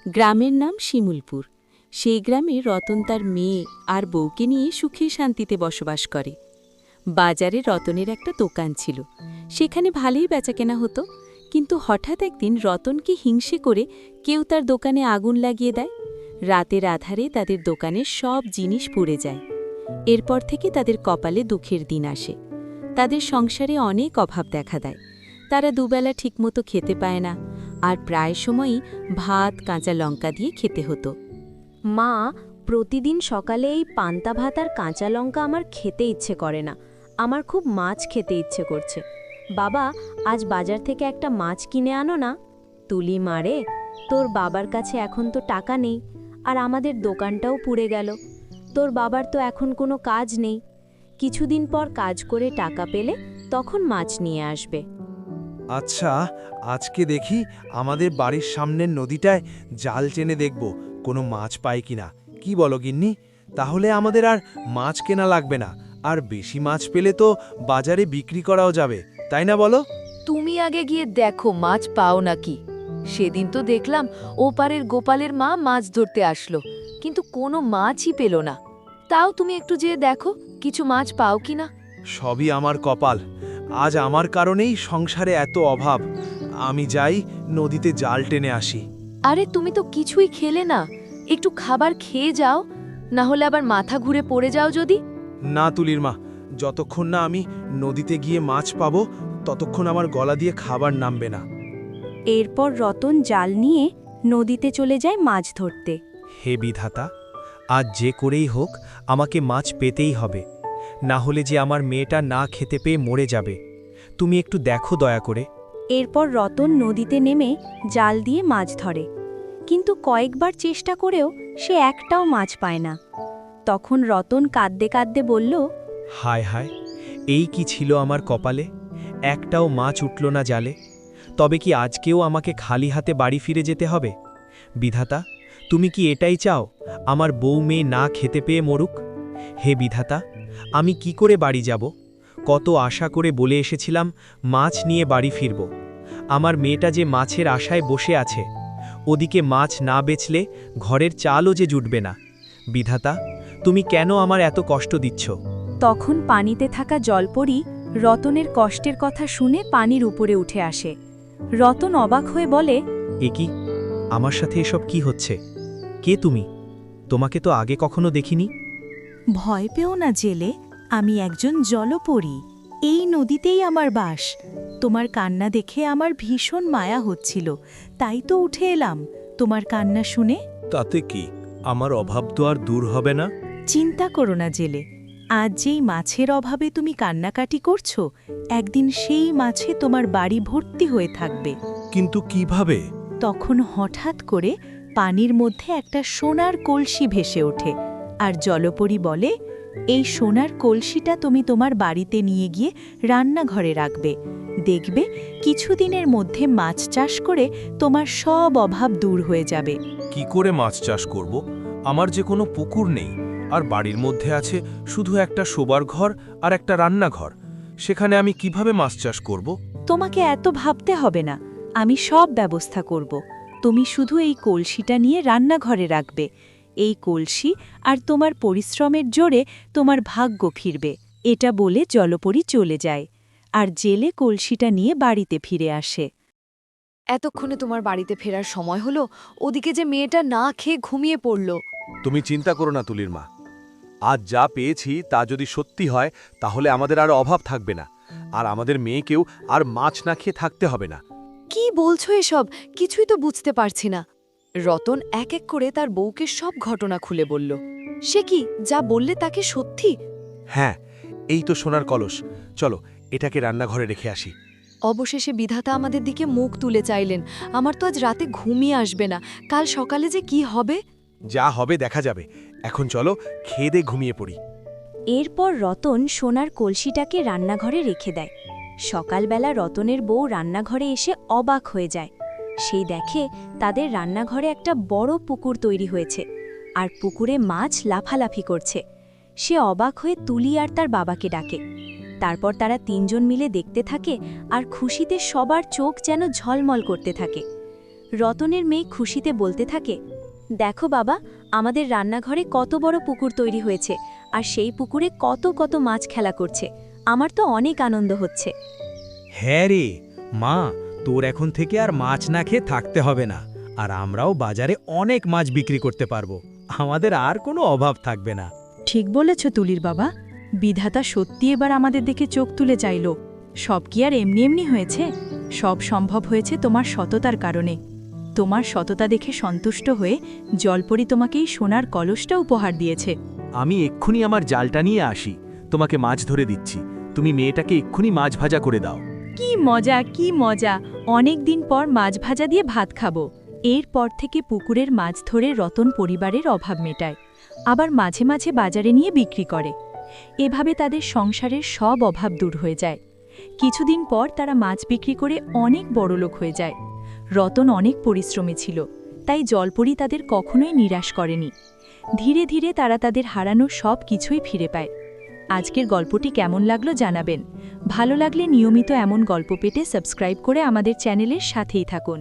গ্রামের নাম শিমুলপুর। সেই গ্রামে রতন তার মেয়ে আর বউকে নিয়ে সুখে শান্তিতে বসবাস করে। বাজারে রতনের একটা দোকান ছিল, সেখানে ভালোই বেচাকেনা হতো। কিন্তু হঠাৎ একদিন রতনকে হিংসে করে কেউ তার দোকানে আগুন লাগিয়ে দেয়। রাতের আধারে তাদের দোকানের সব জিনিস পুড়ে যায়। এরপর থেকে তাদের কপালে দুঃখের দিন আসে। তাদের সংসারে অনেক অভাব দেখা দেয়। তারা দুবেলা ঠিকমতো খেতে পায় না, আর প্রায় সময়ই ভাত কাঁচা লঙ্কা দিয়ে খেতে হতো। মা, প্রতিদিন সকালে এই পান্তা ভাত আর কাঁচা লঙ্কা আমার খেতে ইচ্ছে করে না। আমার খুব মাছ খেতে ইচ্ছে করছে। বাবা, আজ বাজার থেকে একটা মাছ কিনে আনো না। তুলি মারে, তোর বাবার কাছে এখন তো টাকা নেই, আর আমাদের দোকানটাও পুড়ে গেল। তোর বাবার তো এখন কোনো কাজ নেই। কিছুদিন পর কাজ করে টাকা পেলে তখন মাছ নিয়ে আসবে। আচ্ছা, আজকে দেখি আমাদের বাড়ির সামনের নদীটায় জাল টেনে দেখব কোনো মাছ পাই কিনা। কি বলো গিন্নি? তাহলে আমাদের আর মাছ কেনা লাগবে না, আর বেশি মাছ পেলে তো বাজারে বিক্রি করাও যাবে, তাই না বলো? তুমি আগে গিয়ে দেখো মাছ পাও নাকি। সেদিন তো দেখলাম ওপারের গোপালের মা মাছ ধরতে আসলো, কিন্তু কোনো মাছই পেল না। তাও তুমি একটু যেয়ে দেখো কিছু মাছ পাও কিনা। সবই আমার কপাল, আজ আমার কারণেই সংসারে এত অভাব। আমি যাই নদীতে জাল টেনে আসি। আরে তুমি তো কিছুই খেলে না, একটু খাবার খেয়ে যাও, না হলে আবার মাথা ঘুরে পড়ে যাও যদি। না তুলির মা, যতক্ষণ না আমি নদীতে গিয়ে মাছ পাবো ততক্ষণ আমার গলা দিয়ে খাবার নামবে না। এরপর রতন জাল নিয়ে নদীতে চলে যায় মাছ ধরতে। হে বিধাতা, আজ যে করেই হোক আমাকে মাছ পেতেই হবে, না হলে যে আমার মেয়েটা না খেতে পেয়ে মরে যাবে। তুমি একটু দেখো দয়া করে। এরপর রতন নদীতে নেমে জাল দিয়ে মাছ ধরে, কিন্তু কয়েকবার চেষ্টা করেও সে একটাও মাছ পায় না। তখন রতন কাঁদতে কাঁদতে বলল, হায় হায়, এই কি ছিল আমার কপালে, একটাও মাছ উঠল না জালে। তবে কি আজকেও আমাকে খালি হাতে বাড়ি ফিরে যেতে হবে? বিধাতা, তুমি কি এটাই চাও আমার বউ মেয়ে না খেতে পেয়ে মরুক? হে বিধাতা, আমি কি করে বাড়ি যাব? কত আশা করে বলে এসেছিলাম মাছ নিয়ে বাড়ি ফিরব। আমার মেয়েটা যে মাছের আশায় বসে আছে, ওদিকে মাছ না বেচলে ঘরের চালও যে জুটবে না। বিধাতা, তুমি কেন আমার এত কষ্ট দিচ্ছ? তখন পানিতে থাকা জলপরি রতনের কষ্টের কথা শুনে পানির উপরে উঠে আসে। রতন অবাক হয়ে বলে, এ কি, আমার সাথে এসব কি হচ্ছে? কে তুমি? তোমাকে তো আগে কখনো দেখিনি। ভয় পেও না জেলে, আমি একজন জলপরী। এই নদীতেই আমার বাস। তোমার কান্না দেখে আমার ভীষণ মায়া হচ্ছিল, তাই তো উঠে এলাম তোমার কান্না শুনে। তাতে কি, আমার অভাব তো আর দূর হবে না। চিন্তা করো না জেলে, আজ যেই মাছের অভাবে তুমি কান্নাকাটি করছো, একদিন সেই মাছে তোমার বাড়ি ভর্তি হয়ে থাকবে। কিন্তু কিভাবে? তখন হঠাৎ করে পানির মধ্যে একটা সোনার কলসি ভেসে ওঠে, আর জলপরী বলে, এই সোনার কলসিটা তুমি তোমার বাড়িতে নিয়ে গিয়ে রান্নাঘরে রাখবে। দেখবে কিছুদিনের মধ্যে মাছ চাষ করে তোমার সব অভাব দূর হয়ে যাবে। কি করে মাছ চাষ করব? আমার যে কোনো পুকুর নেই, আর বাড়ির মধ্যে আছে শুধু একটা শোবার ঘর আর একটা রান্নাঘর। সেখানে আমি কিভাবে মাছ চাষ করব? তোমাকে এত ভাবতে হবে না, আমি সব ব্যবস্থা করব। তুমি শুধু এই কলসিটা নিয়ে রান্নাঘরে রাখবে। এই কলসি আর তোমার পরিশ্রমের জোরে তোমার ভাগ্য ফিরবে। এটা বলে জলপরী চলে যায়, আর জেলে কলসিটা নিয়ে বাড়িতে ফিরে আসে। এতক্ষণে তোমার বাড়িতে ফেরার সময় হলো, ওদিকে যে মেয়েটা না খেয়ে ঘুমিয়ে পড়ল। তুমি চিন্তা করো না তুলির মা, আজ যা পেয়েছি তা যদি সত্যি হয় তাহলে আমাদের আর অভাব থাকবে না, আর আমাদের মেয়েকেও আর মাছ না খেয়ে থাকতে হবে না। কি বলছো এসব? কিছুই তো বুঝতে পারছি না। রতন এক এক করে তার বউকে সব ঘটনা খুলে বলল। সে কি যা বললে তাকে সত্যি? হ্যাঁ, এই তো সোনার কলস, চলো এটাকে রান্নাঘরে রেখে আসি। অবশেষে বিধাতা আমাদের দিকে মুখ তুলে চাইলেন। আমার তো আজ রাতে ঘুমিয়ে আসবে না, কাল সকালে যে কি হবে। যা হবে দেখা যাবে, এখন চলো খেয়ে দে ঘুমিয়ে পড়ি। এরপর রতন সোনার কলসিটাকে রান্নাঘরে রেখে দেয়। সকালবেলা রতনের বউ রান্নাঘরে এসে অবাক হয়ে যায়। সেই দেখে তাদের রান্নাঘরে একটা বড় পুকুর তৈরি হয়েছে, আর পুকুরে মাছ লাফালাফি করছে। সে অবাক হয়ে তুলি আর তার বাবাকে ডাকে। তারপর তারা তিনজন মিলে দেখতে থাকে, আর খুশিতে সবার চোখ যেন ঝলমল করতে থাকে। রতনের মেয়ে খুশিতে বলতে থাকে, দেখো বাবা, আমাদের রান্নাঘরে কত বড় পুকুর তৈরি হয়েছে, আর সেই পুকুরে কত কত মাছ খেলা করছে। আমার তো অনেক আনন্দ হচ্ছে। হ্যাঁ রে মা, তোর এখন থেকে আর মাছ না খেয়ে থাকতে হবে না, আর আমরাও বাজারে অনেক মাছ বিক্রি করতে পারবো। আমাদের আর কোনো অভাব থাকবে না। ঠিক বলেছ তুলির বাবা, বিধাতা সত্যি এবার আমাদের দিকে চোখ তুলে চাইল। সব কি আর এমনি এমনি হয়েছে? সব সম্ভব হয়েছে তোমার সততার কারণে। তোমার সততা দেখে সন্তুষ্ট হয়ে জলপরি তোমাকে এই সোনার কলসটা উপহার দিয়েছে। আমি এক্ষুনি আমার জালটা নিয়ে আসি, তোমাকে মাছ ধরে দিচ্ছি। তুমি মেয়েটাকে এক্ষুনি মাছ ভাজা করে দাও। কি মজা, কি মজা! অনেক দিন পর মাছ ভাজা দিয়ে ভাত খাবো। এরপর থেকে পুকুরের মাছ ধরে রতন পরিবারের অভাব মেটায়, আবার মাঝে মাঝে বাজারে নিয়ে বিক্রি করে। এভাবে তাদের সংসারের সব অভাব দূর হয়ে যায়। কিছুদিন পর তারা মাছ বিক্রি করে অনেক বড়লোক হয়ে যায়। রতন অনেক পরিশ্রমী ছিল, তাই জলপরি তাদের কখনোই নিরাশ করেনি। ধীরে ধীরে তারা তাদের হারানো সব কিছুই ফিরে পায়। আজকের গল্পটি কেমন লাগলো জানাবেন। ভালো লাগলে নিয়মিত এমন গল্প পেতে সাবস্ক্রাইব করে আমাদের চ্যানেলের সাথেই থাকুন।